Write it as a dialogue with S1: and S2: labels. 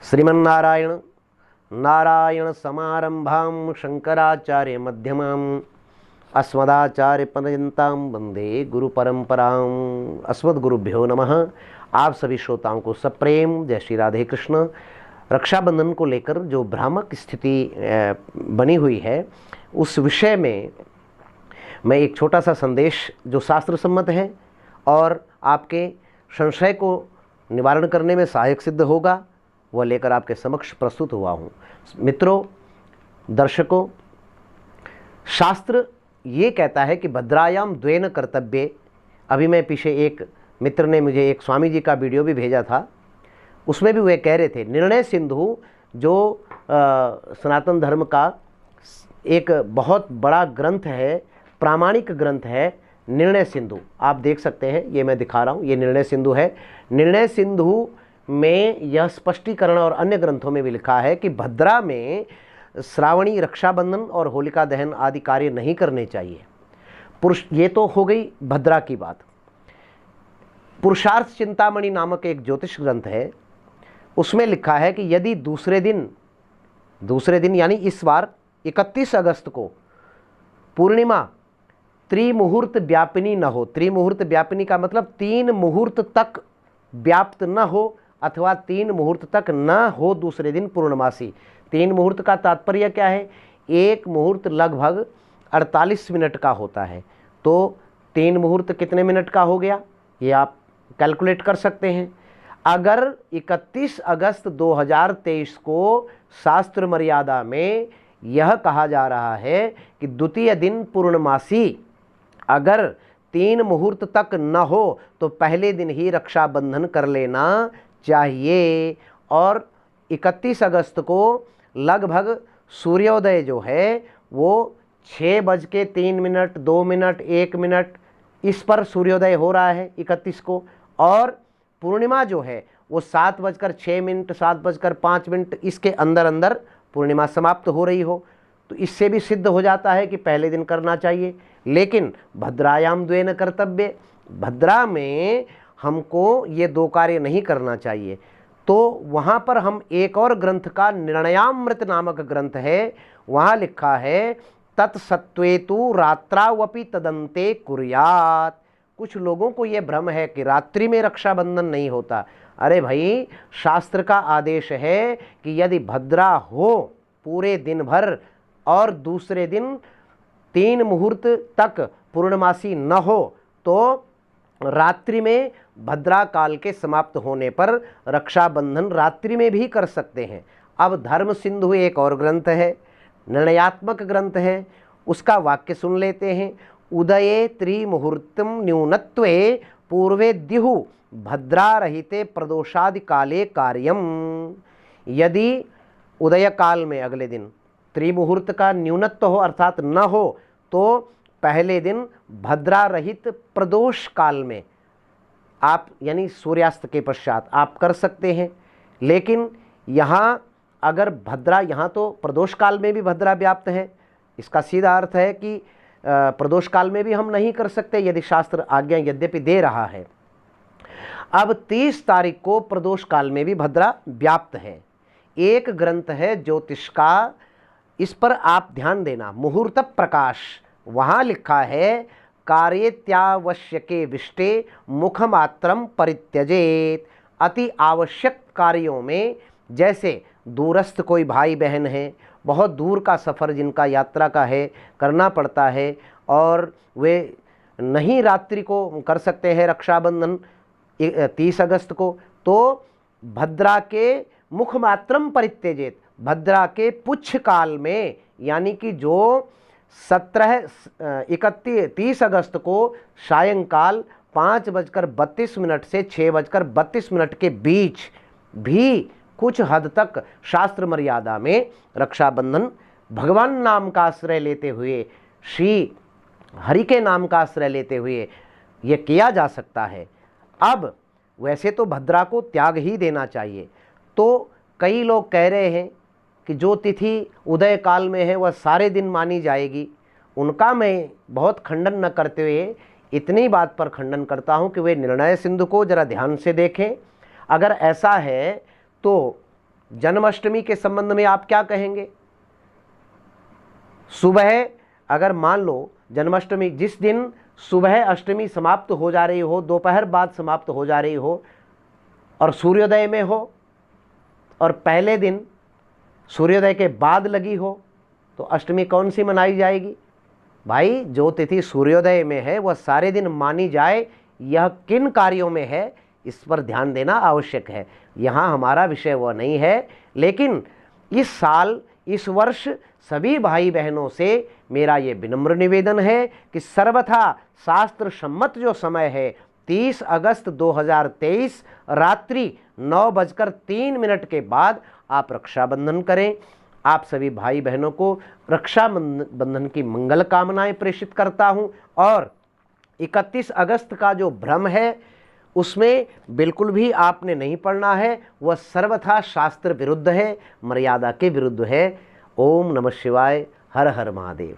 S1: श्रीमन्नारायण नारायण समारंभां शंकराचार्य मध्यमाम् अस्मदाचार्य पर्यन्तां वंदे गुरु परंपरां। अस्मद्गुरुभ्यो नमः। आप सभी श्रोताओं को सप्रेम जय श्री राधे कृष्ण। रक्षाबंधन को लेकर जो भ्रामक स्थिति बनी हुई है उस विषय में मैं एक छोटा सा संदेश जो शास्त्र सम्मत है और आपके संशय को निवारण करने में सहायक सिद्ध होगा वह लेकर आपके समक्ष प्रस्तुत हुआ हूँ। मित्रों, दर्शकों, शास्त्र ये कहता है कि भद्रायाम द्वेन कर्तव्ये। अभी मैं पीछे एक मित्र ने मुझे एक स्वामी जी का वीडियो भी भेजा था, उसमें भी वे कह रहे थे निर्णय सिंधु जो सनातन धर्म का एक बहुत बड़ा ग्रंथ है, प्रामाणिक ग्रंथ है निर्णय सिंधु। आप देख सकते हैं, ये मैं दिखा रहा हूँ, ये निर्णय सिंधु है। निर्णय सिंधु में यह स्पष्टीकरण और अन्य ग्रंथों में भी लिखा है कि भद्रा में श्रावणी रक्षाबंधन और होलिका दहन आदि कार्य नहीं करने चाहिए। ये तो हो गई भद्रा की बात। पुरुषार्थ चिंतामणि नामक एक ज्योतिष ग्रंथ है, उसमें लिखा है कि यदि दूसरे दिन यानी इस बार 31 अगस्त को पूर्णिमा त्रिमुहूर्त व्यापिनी न हो। त्रिमुहूर्त व्यापिनी का मतलब 3 मुहूर्त तक व्याप्त न हो अथवा 3 मुहूर्त तक न हो दूसरे दिन पूर्णमासी। 3 मुहूर्त का तात्पर्य क्या है? एक मुहूर्त लगभग 48 मिनट का होता है, तो 3 मुहूर्त कितने मिनट का हो गया ये आप कैलकुलेट कर सकते हैं। अगर 31 अगस्त 2023 को शास्त्र मर्यादा में यह कहा जा रहा है कि द्वितीय दिन पूर्णमासी अगर 3 मुहूर्त तक न हो तो पहले दिन ही रक्षाबंधन कर लेना चाहिए। और 31 अगस्त को लगभग सूर्योदय जो है वो 6:03, 2 मिनट, 1 मिनट इस पर सूर्योदय हो रहा है 31 को, और पूर्णिमा जो है वो 7:06, 7:05 इसके अंदर अंदर पूर्णिमा समाप्त हो रही हो, तो इससे भी सिद्ध हो जाता है कि पहले दिन करना चाहिए। लेकिन भद्रायाम द्वेन कर्तव्य, भद्रा में हमको ये 2 कार्य नहीं करना चाहिए। तो वहाँ पर हम एक और ग्रंथ का निर्णयामृत नामक ग्रंथ है, वहाँ लिखा है तत्सत्वेतु रात्रावपि तदंते कुर्यात्। कुछ लोगों को ये भ्रम है कि रात्रि में रक्षाबंधन नहीं होता। अरे भाई, शास्त्र का आदेश है कि यदि भद्रा हो पूरे दिन भर और दूसरे दिन 3 मुहूर्त तक पूर्णमासी न हो तो रात्रि में भद्रा काल के समाप्त होने पर रक्षाबंधन रात्रि में भी कर सकते हैं। अब धर्म सिंधु एक और ग्रंथ है, निर्णयात्मक ग्रंथ है, उसका वाक्य सुन लेते हैं। उदये त्रिमुहूर्तम न्यूनत्वे पूर्वे द्युः भद्रा रहिते प्रदोषादि काले कार्यम। यदि उदय काल में अगले दिन त्रिमुहूर्त का न्यूनत्व हो अर्थात न हो तो पहले दिन भद्रा रहित प्रदोष काल में आप यानी सूर्यास्त के पश्चात आप कर सकते हैं। लेकिन यहाँ अगर भद्रा, यहाँ तो प्रदोष काल में भी भद्रा व्याप्त है, इसका सीधा अर्थ है कि प्रदोष काल में भी हम नहीं कर सकते यदि शास्त्र आज्ञा यद्यपि दे रहा है। अब 30 तारीख को प्रदोष काल में भी भद्रा व्याप्त है। एक ग्रंथ है ज्योतिष का, इस पर आप ध्यान देना, मुहूर्त प्रकाश, वहाँ लिखा है कार्यत्यावश्यके विष्टे मुखमात्रम परित्यजेत। अति आवश्यक कार्यों में, जैसे दूरस्थ कोई भाई बहन है, बहुत दूर का सफ़र जिनका यात्रा का है करना पड़ता है और वे नहीं रात्रि को कर सकते हैं रक्षाबंधन 30 अगस्त को, तो भद्रा के मुखमात्रम परित्यजेत, भद्रा के पुच्छ काल में यानी कि जो 30 अगस्त को सायंकाल 5:32 से 6:32 के बीच भी कुछ हद तक शास्त्र मर्यादा में रक्षाबंधन भगवान नाम का आश्रय लेते हुए, श्री हरि के नाम का आश्रय लेते हुए ये किया जा सकता है। अब वैसे तो भद्रा को त्याग ही देना चाहिए, तो कई लोग कह रहे हैं कि जो तिथि उदय काल में है वह सारे दिन मानी जाएगी। उनका मैं बहुत खंडन न करते हुए इतनी बात पर खंडन करता हूं कि वे निर्णय सिंधु को जरा ध्यान से देखें। अगर ऐसा है तो जन्माष्टमी के संबंध में आप क्या कहेंगे? सुबह अगर मान लो जन्माष्टमी जिस दिन सुबह अष्टमी समाप्त हो जा रही हो, दोपहर बाद समाप्त हो जा रही हो और सूर्योदय में हो, और पहले दिन सूर्योदय के बाद लगी हो, तो अष्टमी कौन सी मनाई जाएगी? भाई जो तिथि सूर्योदय में है वह सारे दिन मानी जाए, यह किन कार्यों में है इस पर ध्यान देना आवश्यक है। यहाँ हमारा विषय वह नहीं है, लेकिन इस साल इस वर्ष सभी भाई बहनों से मेरा ये विनम्र निवेदन है कि सर्वथा शास्त्र सम्मत जो समय है 30 अगस्त 2023 रात्रि 9:03 के बाद आप रक्षाबंधन करें। आप सभी भाई बहनों को रक्षाबंधन की मंगल कामनाएं प्रेषित करता हूं, और 31 अगस्त का जो भ्रम है उसमें बिल्कुल भी आपने नहीं पढ़ना है, वह सर्वथा शास्त्र विरुद्ध है, मर्यादा के विरुद्ध है। ओम नमः शिवाय। हर हर महादेव।